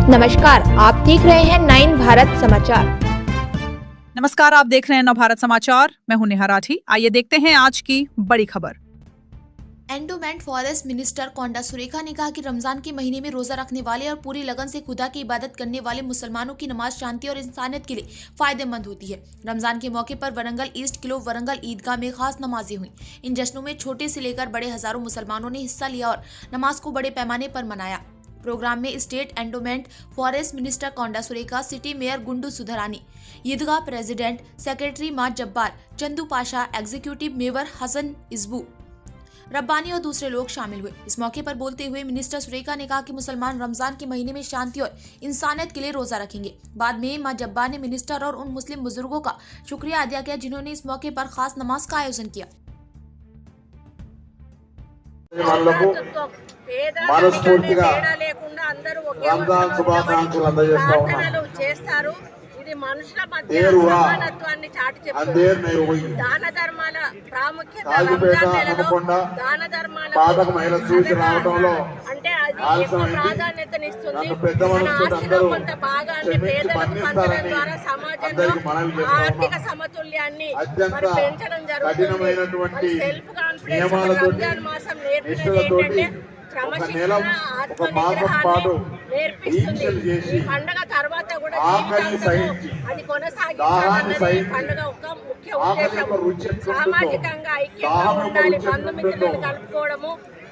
नमस्कार, आप देख रहे हैं 9 भारत समाचार। नमस्कार, आप देख रहे हैं नव भारत समाचार। मैं हूं नेहा राठी। आइए देखते हैं आज की बड़ी खबर। एंडोमेंट फॉरेस्ट मिनिस्टर कोंडा सुरेखा ने कहा कि रमजान के महीने में रोजा रखने वाले और पूरी लगन से खुदा की इबादत करने वाले मुसलमानों की नमाज शांति और इंसानियत के लिए फायदेमंद होती है। रमजान के मौके पर वरंगल ईस्ट किलो वरंगल ईदगाह में खास नमाजें हुई। इन जश्नों में छोटे से लेकर बड़े हजारों मुसलमानों ने हिस्सा लिया और नमाज को बड़े पैमाने पर मनाया। प्रोग्राम में स्टेट एंडोमेंट फॉरेस्ट मिनिस्टर कोंडा सुरेखा, सिटी मेयर गुंडू सुधरानी, ईदगाह प्रेसिडेंट सेक्रेटरी मा जब्बार, चंदू पाशा, एग्जीक्यूटिव मेवर हसन इजबू, रब्बानी और दूसरे लोग शामिल हुए। इस मौके पर बोलते हुए मिनिस्टर सुरेखा ने कहा कि मुसलमान रमजान के महीने में शांति और इंसानियत के लिए रोजा रखेंगे। बाद में मां जब्बार ने मिनिस्टर और उन मुस्लिम बुजुर्गों का शुक्रिया अदा किया जिन्होंने इस मौके पर खास नमाज का आयोजन किया। మనస్ఫూర్తిగా రంజాన్ శుభాకాంక్షలు అందజేస్తా ఉన్నాను. ఇది మనుషుల మధ్య తేరువా సమానత్వాన్ని చాటి అందేర్ చెప్తుంది. నైరుయి దాన ధర్మాల ప్రాముఖ్యత కాజుపేట రంజాన్ నెలలో అనుకొండ దాన ధర్మాల పాతక మహిళ చూసి రావడంలో అంటే అది ఎక్కువ ఆలస్యమైంది. ప్రాధాన్యతనిస్తుంది. నన్ను పెద్ద మన మనసుతో ఆస్తిలో అందరూ కొంత భాగాన్ని క్షమించి పేదలకు పంచడం మన్నిస్తారని ద్వారా సమాజంలో అందరికీ మనవి చేస్తా ఆర్థిక ఉన్నాను. సమతుల్యాన్ని అత్యంత మరి పెంచడం జరుగుతుంది. కఠినమైనటువంటి సెల్ఫ్ కాన్ఫిడెన్స్ నియమాలతోటి రంజాన్ మాసం నేర్పినది నిష్ఠలతోటి ఏంటంటే ఒక నెల ఒక మాసం పాటు దీక్షలు చేసి పండుగ తర్వాత కూడా ఆకలిని జీవితాంతము సహించి అది దాహాన్ని కొనసాగించాలన్నది సహించి పండుగ ఒక ముఖ్య ఆకలి ఉద్దేశం. యొక్క రుచి ఎట్లుంటుందో, సామాజికంగా ఐక్యంగా దాహం యొక్క ఉండాలి, రుచి బంధుమిత్రులను ఎట్లుంటుందో కలుపుకోవడము,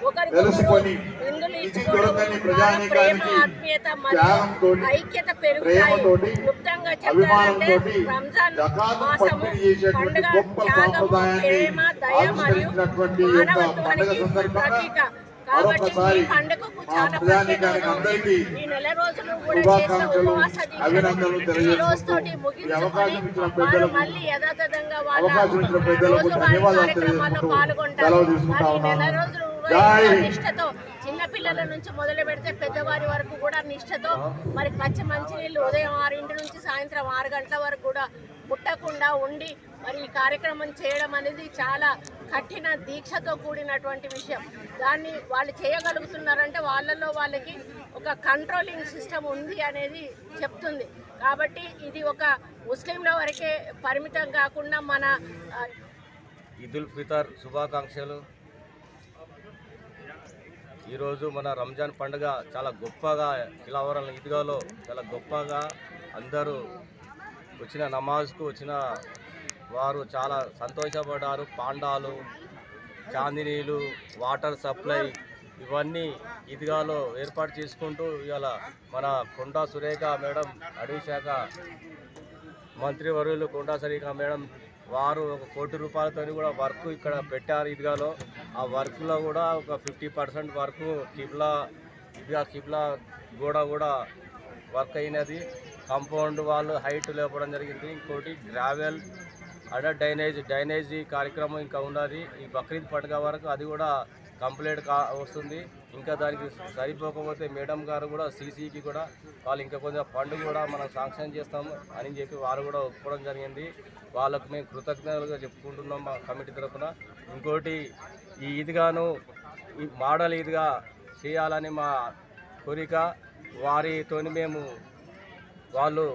ఒకరికొకరు తెలుసుకొని విందులు ఇది ఇచ్చుకోవడము, దొరకని ప్రేమ ప్రజానీకానికి ఆత్మీయత మరియు త్యాగంతోటి, ఐక్యత పెరుగుతాయి. ప్రేమతోటి, క్లుప్తంగా చెప్పాలంటే అభిమానంతోటి రంజాన్ జకాతు మాసము పంపిణీ చేసేటువంటి పండుగ గొప్ప త్యాగము, సాంప్రదాయాన్ని ప్రేమ, దయ మరియు ఆవిష్కరించినటువంటి యొక్క పండుగ మానవత్వానికి సందర్భంగా ప్రతీక. కాబట్టి మరొకసారి ఈ పండుగకు మా చాలా ప్రజానీకానికి ప్రత్యేకత ఉంది. అందరికీ ఈ నెల రోజులు కూడా శుభాకాంక్షలు, చేసిన ఉపవాస దీక్షలు అభినందనలు ఈ తెలియజేసుకుంటూ రోజుతోటి ఈ ముగించుకొని అవకాశం ఇచ్చిన వారు పెద్దలకు మళ్ళీ యథాతథంగా వాళ్ళ అవకాశం ఇచ్చిన పెద్దలకు రోజువారీ ధన్యవాదాలు కార్యక్రమాల్లో తెలియజేసుకుంటూ పాల్గొంటారు. సెలవు తీసుకుంటా మరి ఈ నెల ఉన్నాను. రోజులు జై కూడా నిష్ఠతో చిన్న పిల్లల నుంచి మొదలు పెడితే పెద్దవారి వరకు కూడా నిష్ఠతో మరి పచ్చి మంచినీళ్ళు ఉదయం 6 నుంచి సాయంత్రం 6 గంటల వరకు కూడా ముట్టకుండా ఉండి మరి ఈ కార్యక్రమం చేయడం అనేది చాలా కఠిన దీక్షతో కూడినటువంటి విషయం. దాన్ని వాళ్ళు చేయగలుగుతున్నారంటే వాళ్ళలో వాళ్ళకి ఒక కంట్రోలింగ్ సిస్టమ్ ఉంది అనేది చెప్తుంది. కాబట్టి ఇది ఒక ముస్లింల వరకే పరిమితం కాకుండా మన ఈదుల్ ఫితర్ శుభాకాంక్షలు. ఈరోజు మన రంజాన్ పండుగ చాలా గొప్పగా కిలావరం ఈద్గాలో చాలా గొప్పగా అందరూ వచ్చిన నమాజ్కు వచ్చిన వారు చాలా సంతోషపడ్డారు. పాండాలు, చాందినీలు, వాటర్ సప్లై ఇవన్నీ ఈద్గాలో ఏర్పాటు చేసుకుంటూ ఇవాళ మన కొండా సురేఖ మేడం, అడవి శాఖ మంత్రివర్యులు కొండా సురేఖ మేడం వారు 1 కోటి రూపాయలతో కూడా వర్క్ ఇక్కడ పెట్టారు ఈద్గాలో. ఆ వర్క్లో కూడా ఒక 50% వర్క్ కిబ్లా గోడ కూడా వర్క్ అయినది. కాంపౌండ్ వాళ్ళు హైట్ లేపడం జరిగింది. ఇంకోటి గ్రావెల్ అండర్ డ్రైనేజీ కార్యక్రమం ఇంకా ఉన్నది. ఈ బక్రీద్ పండుగ వరకు అది కూడా కంప్లీట్ వస్తుంది. ఇంకా దానికి సరిపోకపోతే మేడం గారు కూడా సీసీకి కూడా వాళ్ళు ఇంకా కొంచెం ఫండ్ కూడా మనం శాంక్షన్ చేస్తాము అని చెప్పి వారు కూడా ఒప్పుకోవడం జరిగింది. వాళ్ళకు మేము కృతజ్ఞతలుగా చెప్పుకుంటున్నాం మా కమిటీ తరఫున. ఇంకోటి ఈ ఈద్గాను ఈ మోడల్ ఈద్గా చేయాలని మా కోరిక. వారితోని మేము వాళ్ళు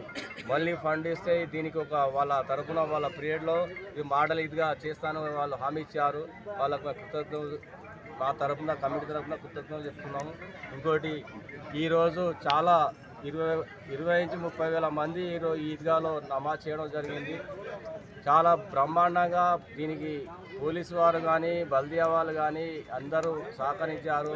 మళ్ళీ ఫండ్ ఇస్తే దీనికి ఒక వాళ్ళ తరఫున వాళ్ళ పీరియడ్లో ఈ మోడల్ ఈద్గా చేస్తాను వాళ్ళు హామీ ఇచ్చారు. వాళ్ళకు కృతజ్ఞతలు మా తరఫున కమిటీ తరఫున కృతజ్ఞతలు చెప్తున్నాము. ఇంకోటి ఈరోజు చాలా 20 నుంచి 30 వేల మంది ఈరోజు ఈద్గాలో నమాజ్ చేయడం జరిగింది. చాలా బ్రహ్మాండంగా దీనికి పోలీసు వారు కానీ బల్దియా వాళ్ళు కానీ అందరూ సహకరించారు.